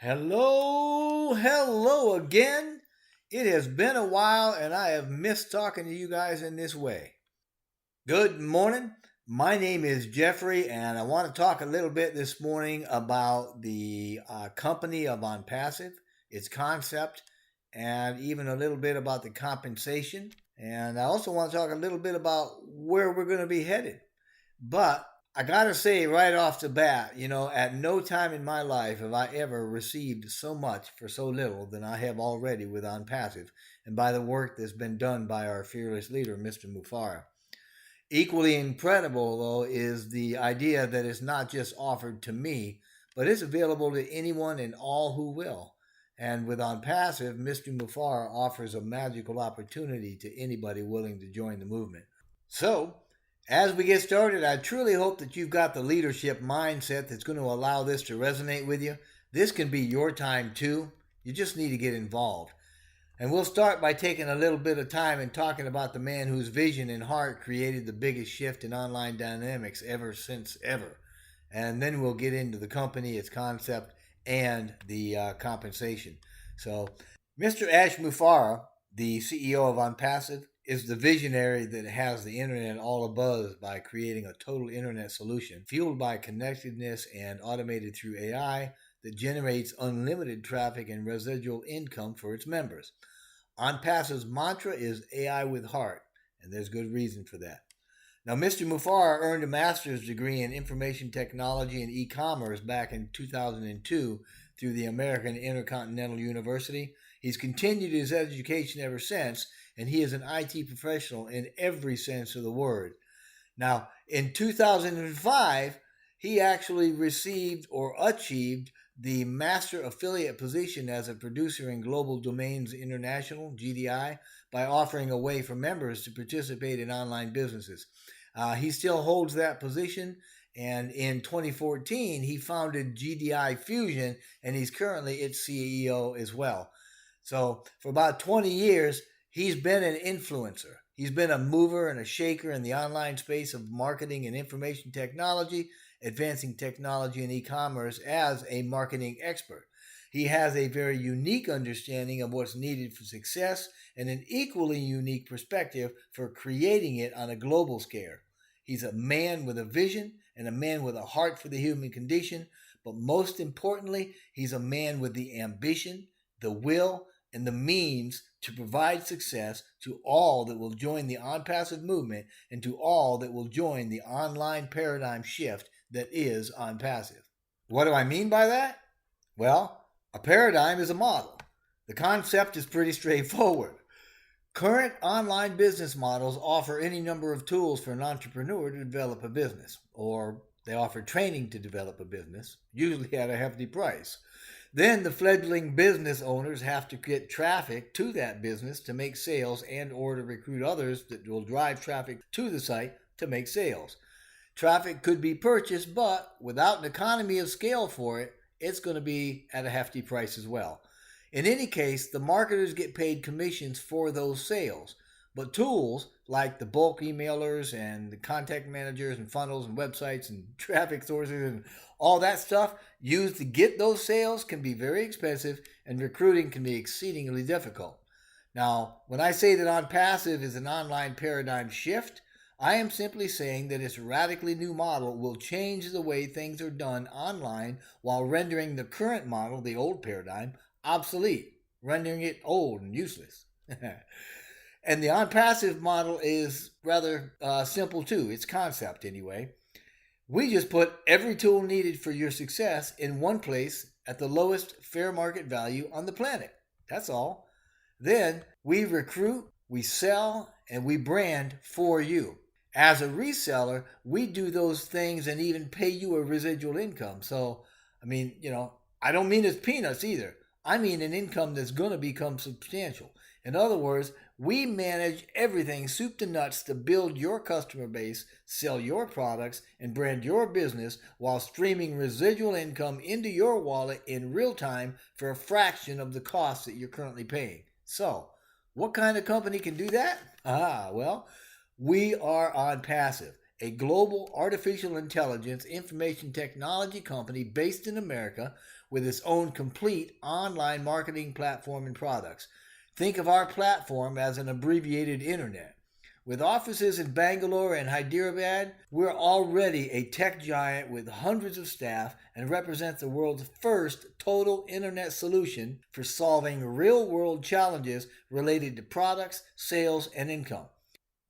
Hello again. It has been a while and I have missed talking to you guys in this way. Good morning. My name is Jeffrey and I want to talk a little bit this morning about the company of Onpassive, its concept, and even a little bit about the compensation. And I also want to talk a little bit about where we're going to be headed. But I gotta say right off the bat, at no time in my life have I ever received so much for so little than I have already with Onpassive, and by the work that's been done by our fearless leader, Mr. Mufareh. Equally incredible, though, is the idea that it's not just offered to me, but it's available to anyone and all who will. And with Onpassive, Mr. Mufareh offers a magical opportunity to anybody willing to join the movement. So, as we get started, I truly hope that you've got the leadership mindset that's going to allow this to resonate with you. This can be your time too. You just need to get involved. And we'll start by taking a little bit of time and talking about the man whose vision and heart created the biggest shift in online dynamics ever since ever. And then we'll get into the company, its concept, and the compensation. So, Mr. Ash Mufareh, the CEO of Onpassive, is the visionary that has the internet all abuzz by creating a total internet solution fueled by connectedness and automated through AI that generates unlimited traffic and residual income for its members. Onpassive's mantra is AI with heart, and there's good reason for that. Now, Mr. Mufareh earned a master's degree in information technology and e-commerce back in 2002 through the American InterContinental University. He's continued his education ever since, and he is an IT professional in every sense of the word. Now, in 2005, he actually received or achieved the master affiliate position as a producer in Global Domains International, GDI, by offering a way for members to participate in online businesses. He still holds that position, and in 2014, he founded GDI Fusion, and he's currently its CEO as well. So for about 20 years, he's been an influencer. He's been a mover and a shaker in the online space of marketing and information technology, advancing technology and e-commerce as a marketing expert. He has a very unique understanding of what's needed for success and an equally unique perspective for creating it on a global scale. He's a man with a vision and a man with a heart for the human condition, but most importantly, he's a man with the ambition, the will, and the means to provide success to all that will join the Onpassive movement and to all that will join the online paradigm shift that is Onpassive. What do I mean by that? Well, a paradigm is a model. The concept is pretty straightforward. Current online business models offer any number of tools for an entrepreneur to develop a business, or they offer training to develop a business, usually at a hefty price. Then the fledgling business owners have to get traffic to that business to make sales and or to recruit others that will drive traffic to the site to make sales. Traffic could be purchased, but without an economy of scale for it, it's going to be at a hefty price as well. In any case, the marketers get paid commissions for those sales, but tools like the bulk emailers and the contact managers and funnels and websites and traffic sources and all that stuff used to get those sales can be very expensive, and recruiting can be exceedingly difficult. Now, when I say that Onpassive is an online paradigm shift, I am simply saying that its radically new model will change the way things are done online while rendering the current model, the old paradigm, obsolete, rendering it old and useless. And the Onpassive model is rather simple too, its concept anyway. We just put every tool needed for your success in one place at the lowest fair market value on the planet. That's all. Then we recruit, we sell, and we brand for you. As a reseller, we do those things and even pay you a residual income. So, I don't mean it's peanuts either. I mean an income that's going to become substantial. In other words, we manage everything soup to nuts to build your customer base, sell your products, and brand your business while streaming residual income into your wallet in real time for a fraction of the cost that you're currently paying. So, what kind of company can do that? We are Onpassive, a global artificial intelligence information technology company based in America with its own complete online marketing platform and products. Think of our platform as an abbreviated internet. With offices in Bangalore and Hyderabad, we're already a tech giant with hundreds of staff and represent the world's first total internet solution for solving real-world challenges related to products, sales, and income.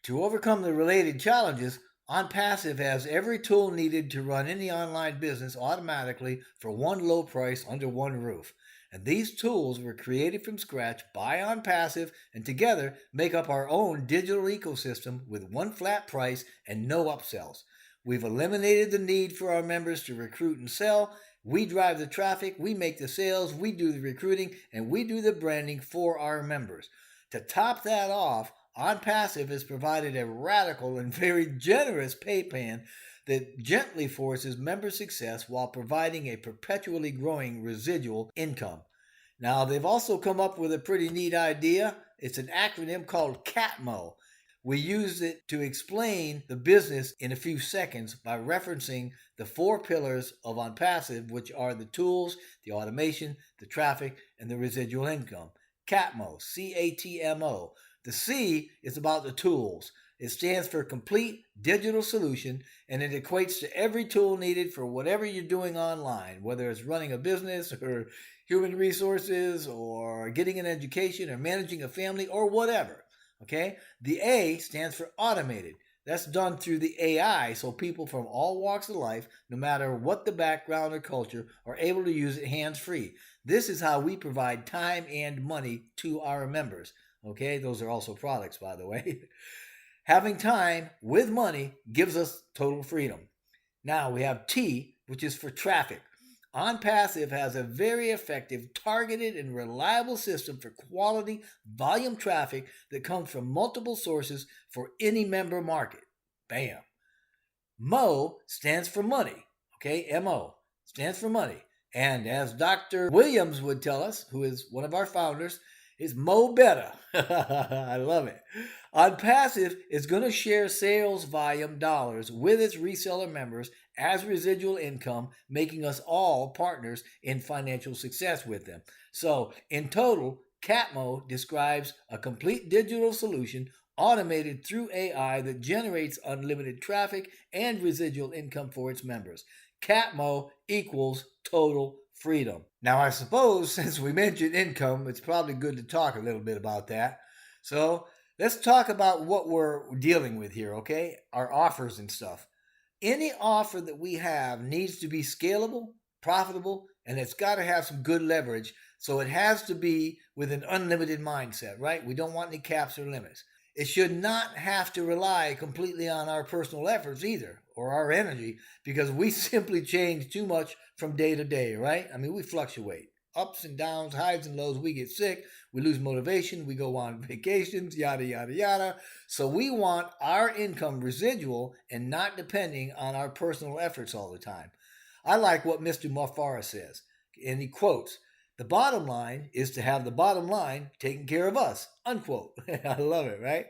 To overcome the related challenges, Onpassive has every tool needed to run any online business automatically for one low price under one roof. And these tools were created from scratch by Onpassive and together make up our own digital ecosystem with one flat price and no upsells. We've eliminated the need for our members to recruit and sell. We drive the traffic, we make the sales, we do the recruiting, and we do the branding for our members. To top that off, Onpassive has provided a radical and very generous pay plan that gently forces member success while providing a perpetually growing residual income. Now, they've also come up with a pretty neat idea. It's an acronym called CATMO. We use it to explain the business in a few seconds by referencing the 4 pillars of Onpassive, which are the tools, the automation, the traffic, and the residual income. CATMO, C-A-T-M-O. The C is about the tools. It stands for Complete Digital Solution, and it equates to every tool needed for whatever you're doing online, whether it's running a business or human resources or getting an education or managing a family or whatever. Okay? The A stands for Automated. That's done through the AI, so people from all walks of life, no matter what the background or culture, are able to use it hands-free. This is how we provide time and money to our members. Okay, those are also products, by the way. Having time with money gives us total freedom. Now we have T, which is for traffic. Onpassive has a very effective, targeted, and reliable system for quality volume traffic that comes from multiple sources for any member market. Bam. MO stands for money. Okay, M-O stands for money. And as Dr. Williams would tell us, who is one of our founders, is Mo better. I love it. Onpassive is going to share sales volume dollars with its reseller members as residual income, making us all partners in financial success with them. So, in total, CATMO describes a complete digital solution automated through AI that generates unlimited traffic and residual income for its members. CATMO equals total freedom. Now, I suppose since we mentioned income, it's probably good to talk a little bit about that. So let's talk about what we're dealing with here, okay? Our offers and stuff. Any offer that we have needs to be scalable, profitable, and it's got to have some good leverage. So it has to be with an unlimited mindset, right? We don't want any caps or limits. It should not have to rely completely on our personal efforts either, or our energy, because we simply change too much from day to day, right? I mean, we fluctuate. Ups and downs, highs and lows, we get sick, we lose motivation, we go on vacations, yada, yada, yada. So we want our income residual and not depending on our personal efforts all the time. I like what Mr. Mufareh says, and he quotes, "The bottom line is to have the bottom line taking care of us," unquote. I love it, right?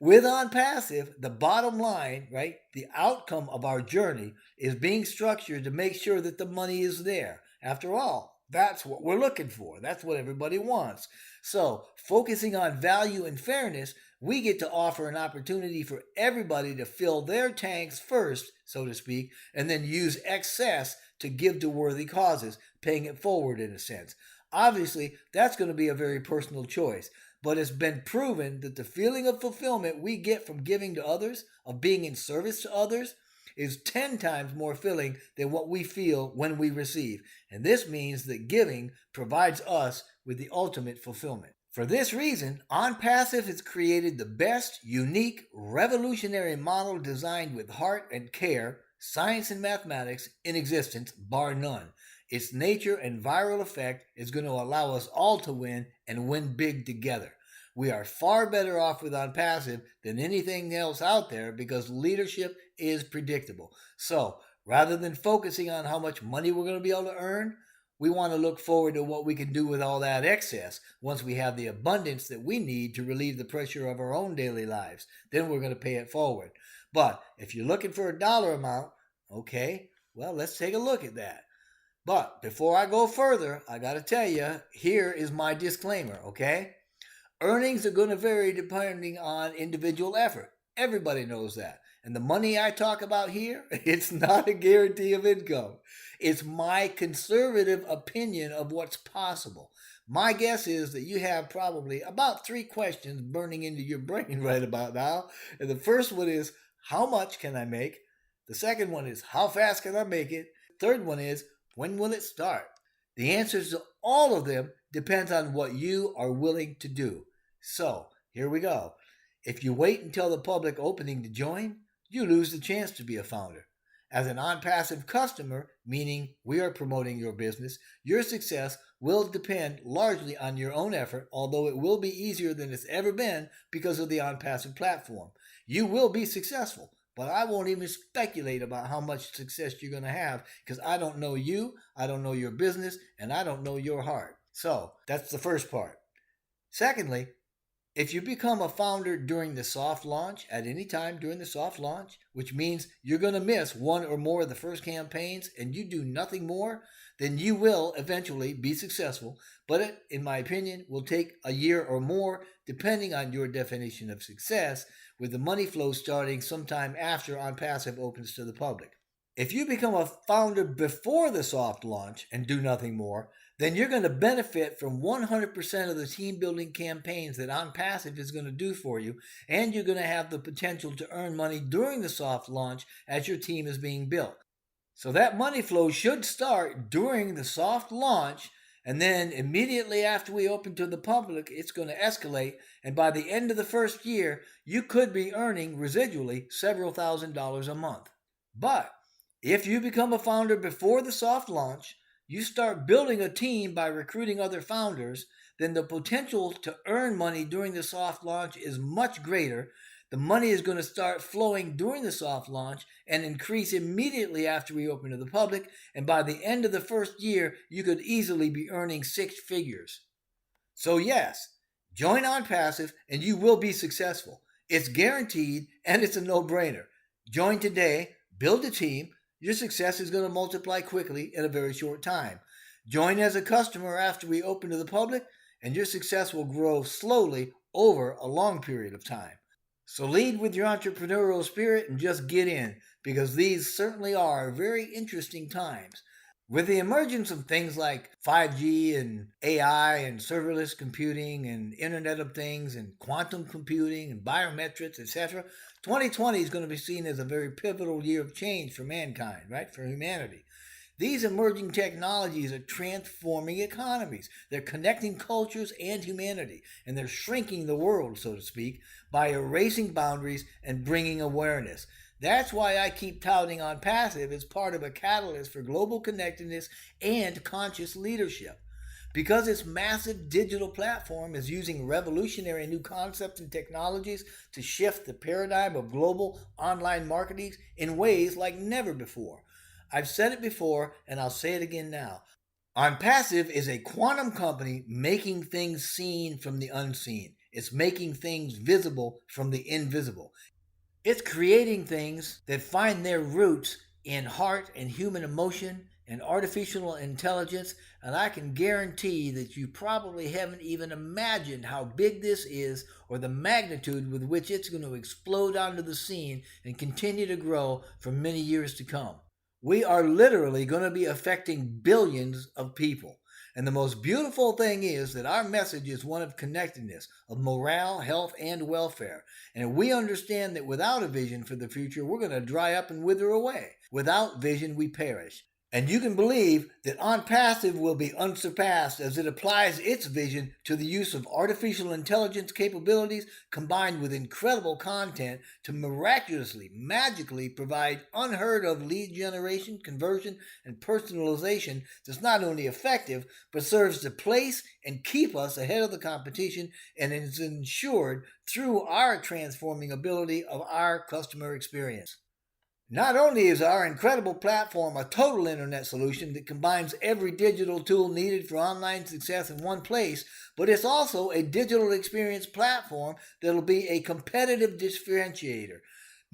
With Onpassive, the bottom line, right, the outcome of our journey is being structured to make sure that the money is there. After all, that's what we're looking for. That's what everybody wants. So, focusing on value and fairness, we get to offer an opportunity for everybody to fill their tanks first, so to speak, and then use excess to give to worthy causes, paying it forward in a sense. Obviously, that's going to be a very personal choice, but it's been proven that the feeling of fulfillment we get from giving to others, of being in service to others, is 10 times more filling than what we feel when we receive. And this means that giving provides us with the ultimate fulfillment. For this reason, Onpassive has created the best, unique, revolutionary model designed with heart and care, science and mathematics in existence, bar none. Its nature and viral effect is going to allow us all to win and win big together. We are far better off with Onpassive than anything else out there because leadership is predictable. So, rather than focusing on how much money we're going to be able to earn, we want to look forward to what we can do with all that excess once we have the abundance that we need to relieve the pressure of our own daily lives. Then we're going to pay it forward. But if you're looking for a dollar amount, okay, well, let's take a look at that. But before I go further, I got to tell you, here is my disclaimer, okay? Earnings are going to vary depending on individual effort. Everybody knows that. And the money I talk about here, it's not a guarantee of income. It's my conservative opinion of what's possible. My guess is that you have probably about 3 questions burning into your brain right about now. And the first one is, how much can I make? The second one is, how fast can I make it? Third one is, when will it start? The answers to all of them depends on what you are willing to do. So, here we go. If you wait until the public opening to join, you lose the chance to be a founder. As an Onpassive customer, meaning we are promoting your business, your success will depend largely on your own effort, although it will be easier than it's ever been because of the Onpassive platform. You will be successful, but I won't even speculate about how much success you're going to have because I don't know you, I don't know your business, and I don't know your heart. So, that's the first part. Secondly, if you become a founder during the soft launch, at any time during the soft launch, which means you're going to miss one or more of the first campaigns and you do nothing more, then you will eventually be successful. But it, in my opinion, will take a year or more, depending on your definition of success, with the money flow starting sometime after Onpassive opens to the public. If you become a founder before the soft launch and do nothing more, then you're going to benefit from 100% of the team building campaigns that Onpassive is going to do for you, and you're going to have the potential to earn money during the soft launch as your team is being built. So that money flow should start during the soft launch, and then immediately after we open to the public, it's going to escalate, and by the end of the first year, you could be earning residually several $1,000s a month. But if you become a founder before the soft launch, you start building a team by recruiting other founders, then the potential to earn money during the soft launch is much greater. The money is going to start flowing during the soft launch and increase immediately after we open to the public, and by the end of the first year, you could easily be earning 6 figures. So yes, join Onpassive and you will be successful. It's guaranteed and it's a no-brainer. Join today, build a team. Your success is going to multiply quickly in a very short time. Join as a customer after we open to the public, and your success will grow slowly over a long period of time. So lead with your entrepreneurial spirit and just get in, because these certainly are very interesting times. With the emergence of things like 5G and AI and serverless computing and Internet of Things and quantum computing and biometrics, etc., 2020 is going to be seen as a very pivotal year of change for mankind, right? For humanity. These emerging technologies are transforming economies. They're connecting cultures and humanity, and they're shrinking the world, so to speak, by erasing boundaries and bringing awareness. That's why I keep touting Onpassive as part of a catalyst for global connectedness and conscious leadership. Because its massive digital platform is using revolutionary new concepts and technologies to shift the paradigm of global online marketing in ways like never before. I've said it before, and I'll say it again now. Onpassive is a quantum company making things seen from the unseen. It's making things visible from the invisible. It's creating things that find their roots in heart and human emotion and artificial intelligence, and I can guarantee that you probably haven't even imagined how big this is or the magnitude with which it's going to explode onto the scene and continue to grow for many years to come. We are literally going to be affecting billions of people. And the most beautiful thing is that our message is one of connectedness, of morale, health, and welfare. And we understand that without a vision for the future, we're going to dry up and wither away. Without vision, we perish. And you can believe that Onpassive will be unsurpassed as it applies its vision to the use of artificial intelligence capabilities combined with incredible content to miraculously, magically provide unheard of lead generation, conversion, and personalization that's not only effective, but serves to place and keep us ahead of the competition and is ensured through our transforming ability of our customer experience. Not only is our incredible platform a total internet solution that combines every digital tool needed for online success in one place, but it's also a digital experience platform that'll be a competitive differentiator.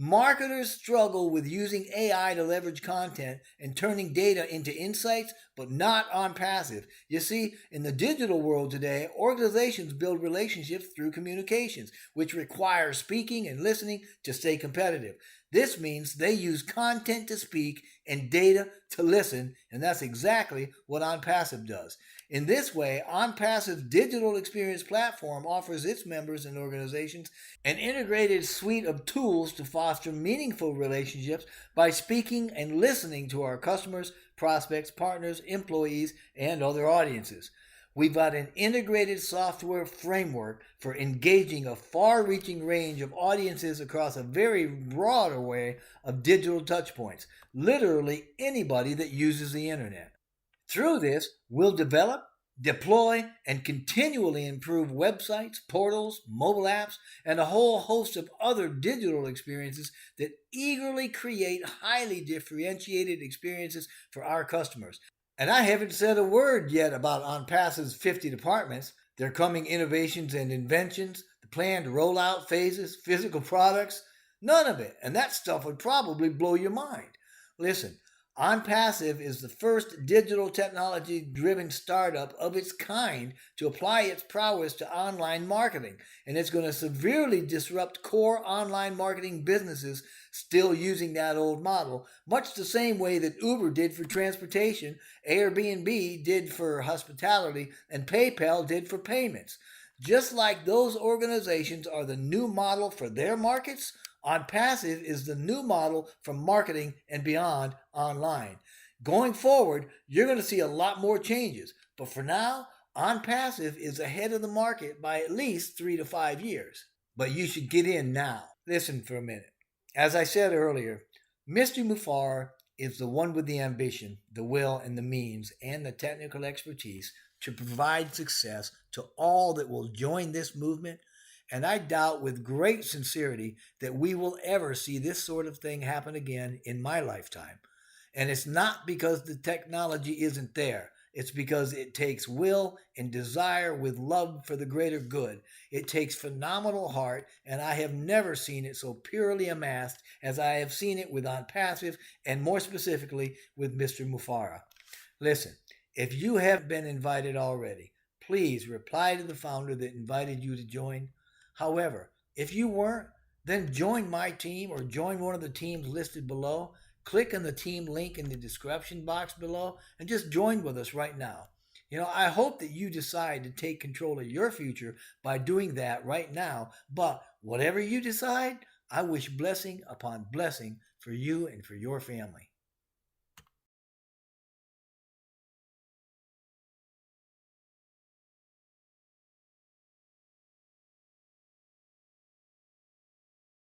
Marketers struggle with using AI to leverage content and turning data into insights, but not Onpassive. You see, in the digital world today, organizations build relationships through communications, which require speaking and listening to stay competitive. This means they use content to speak and data to listen, and that's exactly what Onpassive does. In this way, Onpassive's digital experience platform offers its members and organizations an integrated suite of tools to foster meaningful relationships by speaking and listening to our customers, prospects, partners, employees, and other audiences. We've got an integrated software framework for engaging a far-reaching range of audiences across a very broad array of digital touchpoints, literally anybody that uses the internet. Through this, we'll develop, deploy, and continually improve websites, portals, mobile apps, and a whole host of other digital experiences that eagerly create highly differentiated experiences for our customers. And I haven't said a word yet about Onpassive's 50 departments, their coming innovations and inventions, the planned rollout phases, physical products, none of it. And that stuff would probably blow your mind. Listen, Onpassive is the first digital technology driven startup of its kind to apply its prowess to online marketing, and it's going to severely disrupt core online marketing businesses still using that old model, much the same way that Uber did for transportation, Airbnb did for hospitality, and PayPal did for payments. Just like those organizations are the new model for their markets, Onpassive is the new model for marketing and beyond online. Going forward, you're going to see a lot more changes, but for now, Onpassive is ahead of the market by at least 3 to 5 years. But you should get in now. Listen for a minute. As I said earlier, Mr. Mufareh is the one with the ambition, the will, and the means, and the technical expertise to provide success to all that will join this movement, and I doubt with great sincerity that we will ever see this sort of thing happen again in my lifetime. And it's not because the technology isn't there. It's because it takes will and desire with love for the greater good. It takes phenomenal heart, and I have never seen it so purely amassed as I have seen it with Onpassive, and more specifically with Mr. Mufareh. Listen, if you have been invited already, please reply to the founder that invited you to join. However, if you weren't, then join my team or join one of the teams listed below. Click on the team link in the description box below and just join with us right now. I hope that you decide to take control of your future by doing that right now. But whatever you decide, I wish blessing upon blessing for you and for your family.